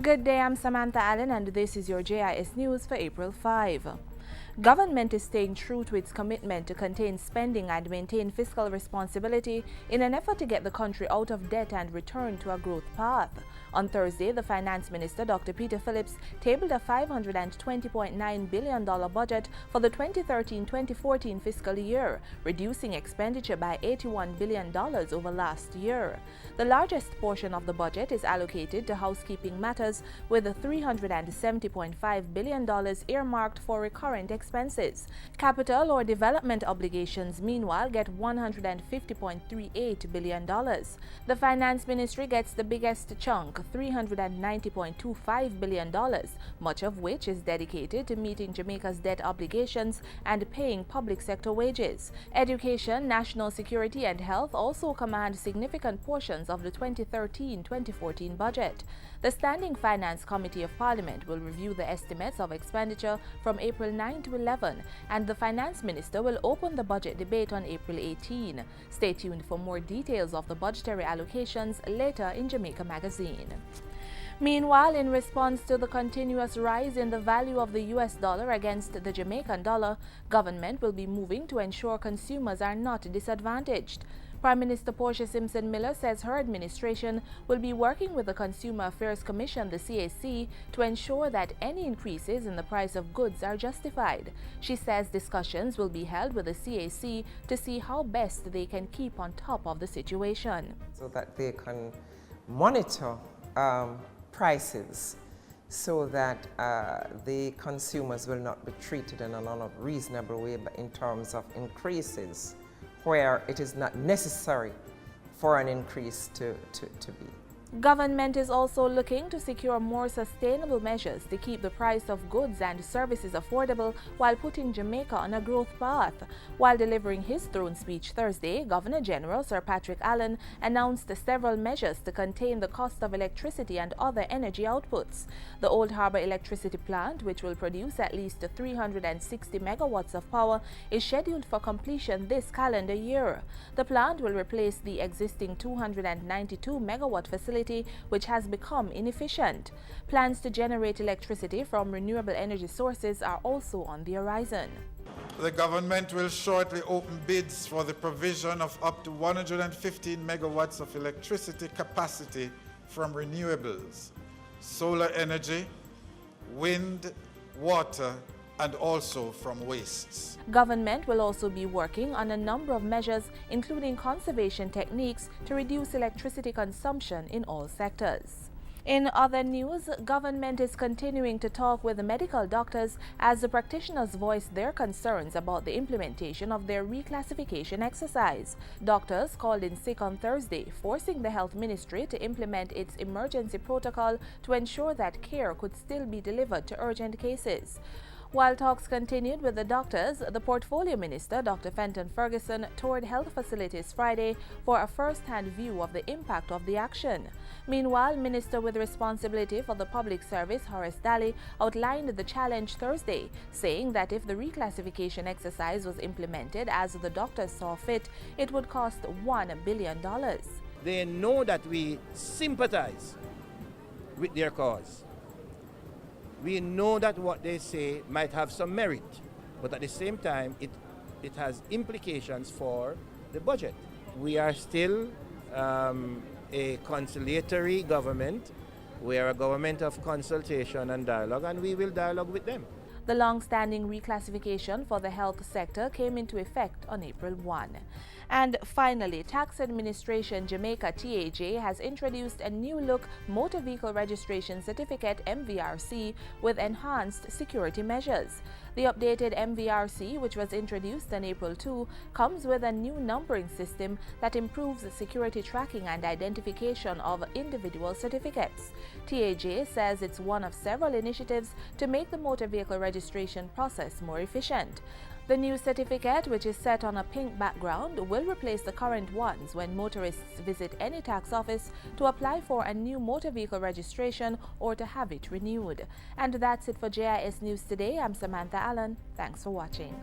Good day, I'm Samantha Allen and this is your JIS News for April 5. Government is staying true to its commitment to contain spending and maintain fiscal responsibility in an effort to get the country out of debt and return to a growth path. On Thursday, the Finance Minister, Dr. Peter Phillips, tabled a $520.9 billion budget for the 2013-2014 fiscal year, reducing expenditure by $81 billion over last year. The largest portion of the budget is allocated to housekeeping matters, with $370.5 billion earmarked for recurrent expenses. Capital or development obligations, meanwhile, get $150.38 billion. The Finance Ministry gets the biggest chunk, $390.25 billion, much of which is dedicated to meeting Jamaica's debt obligations and paying public sector wages. Education, national security and health also command significant portions of the 2013-2014 budget. The Standing Finance Committee of Parliament will review the estimates of expenditure from April 9 to 11, and the Finance Minister will open the budget debate on April 18. Stay tuned for more details of the budgetary allocations later in Jamaica Magazine. Meanwhile, in response to the continuous rise in the value of the US dollar against the Jamaican dollar, government will be moving to ensure consumers are not disadvantaged. Prime Minister Portia Simpson Miller says her administration will be working with the Consumer Affairs Commission, the CAC, to ensure that any increases in the price of goods are justified. She says discussions will be held with the CAC to see how best they can keep on top of the situation. So that they can monitor prices so that the consumers will not be treated in an unreasonable way in terms of increases where it is not necessary for an increase to be. Government is also looking to secure more sustainable measures to keep the price of goods and services affordable while putting Jamaica on a growth path. While delivering his throne speech Thursday, Governor General Sir Patrick Allen announced several measures to contain the cost of electricity and other energy outputs. The Old Harbour electricity plant, which will produce at least 360 megawatts of power, is scheduled for completion this calendar year. The plant will replace the existing 292 megawatt facility, which has become inefficient. Plans to generate electricity from renewable energy sources are also on the horizon. The government will shortly open bids for the provision of up to 115 megawatts of electricity capacity from renewables, solar energy, wind, water, and also from wastes. Government will also be working on a number of measures, including conservation techniques to reduce electricity consumption in all sectors. In other news, government is continuing to talk with the medical doctors as the practitioners voice their concerns about the implementation of their reclassification exercise. Doctors called in sick on Thursday, forcing the Health Ministry to implement its emergency protocol to ensure that care could still be delivered to urgent cases. While talks continued with the doctors, the Portfolio Minister, Dr. Fenton Ferguson, toured health facilities Friday for a first-hand view of the impact of the action. Meanwhile, Minister with responsibility for the public service, Horace Daly, outlined the challenge Thursday, saying that if the reclassification exercise was implemented as the doctors saw fit, it would cost $1 billion. They know that we sympathize with their cause. We know that what they say might have some merit, but at the same time, it has implications for the budget. We are still a conciliatory government. We are a government of consultation and dialogue, and we will dialogue with them. The long-standing reclassification for the health sector came into effect on April 1. And finally, Tax Administration Jamaica TAJ has introduced a new-look Motor Vehicle Registration Certificate MVRC with enhanced security measures. The updated MVRC, which was introduced on April 2, comes with a new numbering system that improves security tracking and identification of individual certificates. TAJ says it's one of several initiatives to make the motor vehicle registration process more efficient. The new certificate, which is set on a pink background, will replace the current ones when motorists visit any tax office to apply for a new motor vehicle registration or to have it renewed. And that's it for JIS News today. I'm Samantha Allen. Thanks for watching.